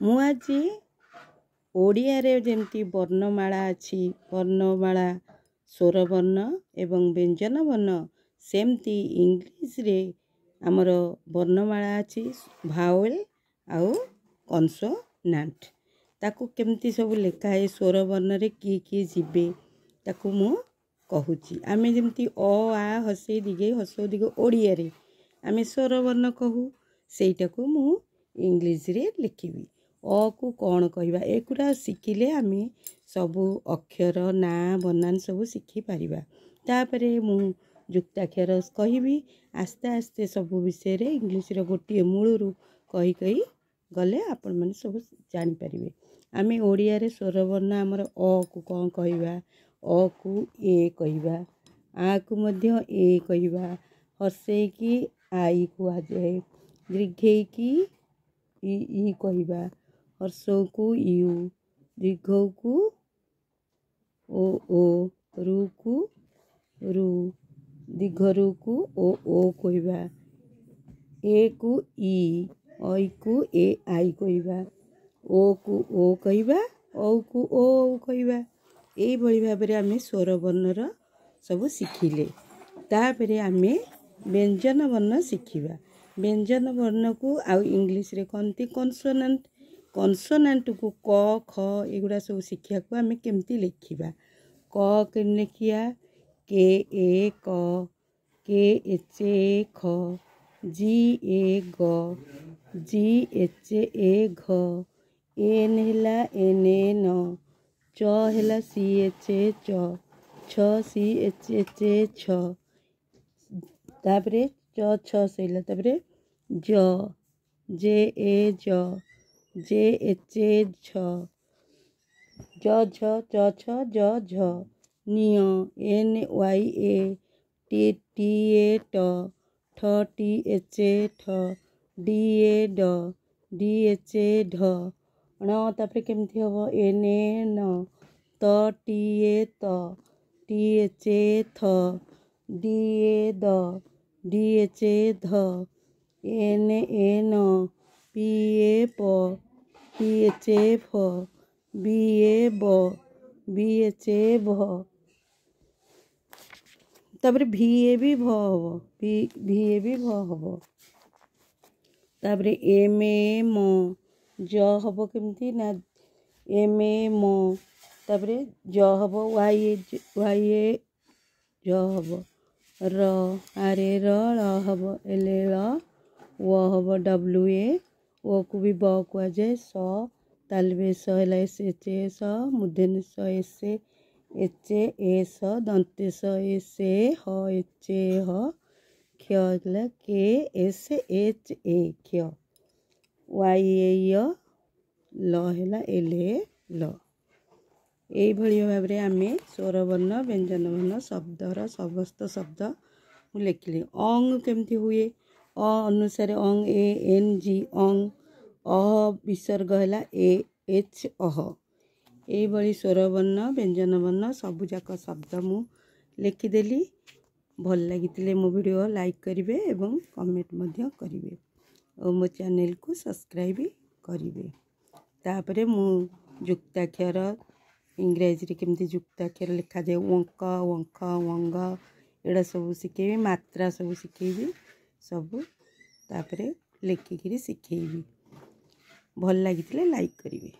ମୁଁ ଆଜି ଓଡ଼ିଆରେ ଯେମିତି ବର୍ଣ୍ଣମାଳା ଅଛି, ବର୍ଣ୍ଣମାଳା ସ୍ୱରବର୍ଣ୍ଣ ଏବଂ ବ୍ୟଞ୍ଜନ ବର୍ଣ୍ଣ, ସେମିତି ଇଂଲିଶରେ ଆମର ବର୍ଣ୍ଣମାଳା ଅଛି ଭାୱେଲ୍ ଆଉ କନସୋନାଣ୍ଟ। ତାକୁ କେମିତି ସବୁ ଲେଖା ହୁଏ, ସ୍ୱରବର୍ଣ୍ଣରେ କିଏ ଯିବେ ତାକୁ ମୁଁ କହୁଛି। ଆମେ ଯେମିତି ଅ ଆ ହସେଇ ଦିଗେଇ ହସଉ ଦିଗ ଓଡ଼ିଆରେ ଆମେ ସ୍ୱରବର୍ଣ୍ଣ କହୁ, ସେଇଟାକୁ ମୁଁ ଇଂଲିଶରେ ଲେଖିବି। ଅ କୁ କ'ଣ କହିବା, ଏଗୁଡ଼ା ଶିଖିଲେ ଆମେ ସବୁ ଅକ୍ଷର ନାଁ ବନାନ ସବୁ ଶିଖିପାରିବା। ତାପରେ ମୁଁ ଯୁକ୍ତାକ୍ଷର କହିବି। ଆସ୍ତେ ଆସ୍ତେ ସବୁ ବିଷୟରେ ଇଂଲିଶର ଗୋଟିଏ ମୂଳରୁ କହି ଗଲେ ଆପଣମାନେ ସବୁ ଜାଣିପାରିବେ। ଆମେ ଓଡ଼ିଆରେ ସ୍ୱରବର୍ଣ୍ଣ ଆମର ଅ କୁ କ'ଣ କହିବା, ଅ କୁ ଏ କହିବା, ଆ କୁ ମଧ୍ୟ ଏ କହିବା, ହସେଇକି ଆଇ କୁହାଯାଏ, ଦୀର୍ଘେଇକି ଇ କହିବା, ହର୍ଷକୁ ୟୁ, ଦୀର୍ଘକୁ ଓ, ରୁକୁ ରୁ, ଦୀର୍ଘରୁକୁ ଓ କହିବା, ଏ କୁ ଇ, ଐକୁ ଏ ଆଇ କହିବା, ଓ କୁ ଓ କହିବା, ଔ କୁ ଓ କହିବା। ଏଇଭଳି ଭାବରେ ଆମେ ସ୍ୱରବର୍ଣ୍ଣର ସବୁ ଶିଖିଲେ। ତାପରେ ଆମେ ବ୍ୟଞ୍ଜନ ବର୍ଣ୍ଣ ଶିଖିବା। ବ୍ୟଞ୍ଜନ ବର୍ଣ୍ଣକୁ ଆଉ ଇଂଲିଶରେ କହନ୍ତି କନସୋନାଣ୍ଟ। କନସୋନାଣ୍ଟକୁ କ ଖ ଏଗୁଡ଼ା ସବୁ ଶିଖିବାକୁ ଆମେ କେମିତି ଲେଖିବା। କ କେମିତି ଲେଖିବା, କେ ଏ କ, କେ ଏଚ୍ ଏ ଖ, ଜି ଏ ଗ, ଜି ଏଚ୍ ଏ ଘ, ଏନ୍ ହେଲା ଏନ୍ ଏ ନ, ଚ ହେଲା ସି ଏଚ୍ ଏ ଚ, ଛ ସି ଏଚ୍ ଏ ଛ, ତାପରେ ଚ ଛ ସଇଲା, ତାପରେ ଜ, ଜେ ଏ ଜ, ଜେ ଏଚ୍ ଏ ଝ, ଜ ଝ ଚ ଛ ଜ ଝ, ନିୟ ଏନ୍ ୱାଇ ଏ, ଟି ଏ ଟ, ଠ ଟି ଏଚ୍ ଏ ଠ, ଡି ଏ ଡ, ଡି ଏଚ୍ ଏ ଢ, ଣ ତାପରେ କେମିତି ହେବ, ଏନ୍ ଏ ନ, ତ ଟି ଏ ତ, ଟି ଏଚ୍ ଏ ଥ, D A the, D H ଏ ଧ, ଏନ୍ ଏ ନ, ପି ଏ ପ, ପି ଏଚ୍ ଏ ଫ, ବି ଏ ବ, ବି ଏଚ୍ ଏ ଭ, ତାପରେ ଭି ଏ ବି ଭ ହେବ, ଭି ଏ ବି ଭ ହେବ। ତାପରେ ଏମ୍ ଏ ମ, ଜ ହେବ କେମିତି ନା ଏମ୍ ଏ ମ, ତାପରେ ଜ ହେବ ୱାଇ ଏ ଜ ହେବ, ର ଆରେ ର, ଳ ହେବ ଏଲ୍ ଏ ଳ, ଓ ହେବ ଡବ୍ଲୁ ଏ, ଓ କୁ ବି ବ କୁହାଯାଏ, ସ ତାଲବେ ସ ହେଲା ଏସ୍ ଏଚ୍ ଏ ସ, ମୂର୍ଦ୍ଧନ୍ୟ ସ ଏଚ୍ ଏ ସ, ଦନ୍ତେସ ଏସ୍ ଏ ହ ଏଚ୍ ଏ ହ, କ୍ଷ ହେଲା କେ ଏସ୍ ଏଚ୍ ଏ କ୍ଷ, ୱାଇ ଏ ୟ, ଲ ହେଲା ଏଲ୍ ଏ ଲ। ଏଇଭଳି ଭାବରେ ଆମେ ସ୍ୱରବର୍ଣ୍ଣ ବ୍ୟଞ୍ଜନ ବର୍ଣ୍ଣ ଶବ୍ଦର ସମସ୍ତ ଶବ୍ଦ ମୁଁ ଲେଖିଲି। ଅଂ କେମିତି ହୁଏ, ଅ ଅନୁସାରେ ଅଂ ଏ ଏନ୍ ଜି ଅଂ, ଅହ ବିସର୍ଗ ହେଲା ଏ ଏଚ୍ ଅହ। ଏଇଭଳି ସ୍ୱରବର୍ଣ୍ଣ ବ୍ୟଞ୍ଜନ ବର୍ଣ୍ଣ ସବୁଯାକ ଶବ୍ଦ ମୁଁ ଲେଖିଦେଲି। ଭଲ ଲାଗିଥିଲେ ମୋ ଭିଡ଼ିଓ ଲାଇକ୍ କରିବେ ଏବଂ କମେଣ୍ଟ ମଧ୍ୟ କରିବେ ଓ ମୋ ଚ୍ୟାନେଲକୁ ସବସ୍କ୍ରାଇବ୍ କରିବେ। ତାପରେ ମୁଁ ଯୁକ୍ତାକ୍ଷର ଇଂରାଜୀରେ କେମିତି ଯୁକ୍ତାକ୍ଷର ଲେଖାଯାଏ, ଓଙ୍କ ୱଙ୍କ ୱଙ୍ଗ ଏଗୁଡ଼ା ସବୁ ଶିଖେଇବି, ମାତ୍ରା ସବୁ ଶିଖେଇବି ସବୁ, ତାପରେ ଲେଖିକିରି ଶିଖେଇବି। ଭଲ ଲାଗିଥିଲେ ଲାଇକ୍ କରିବେ।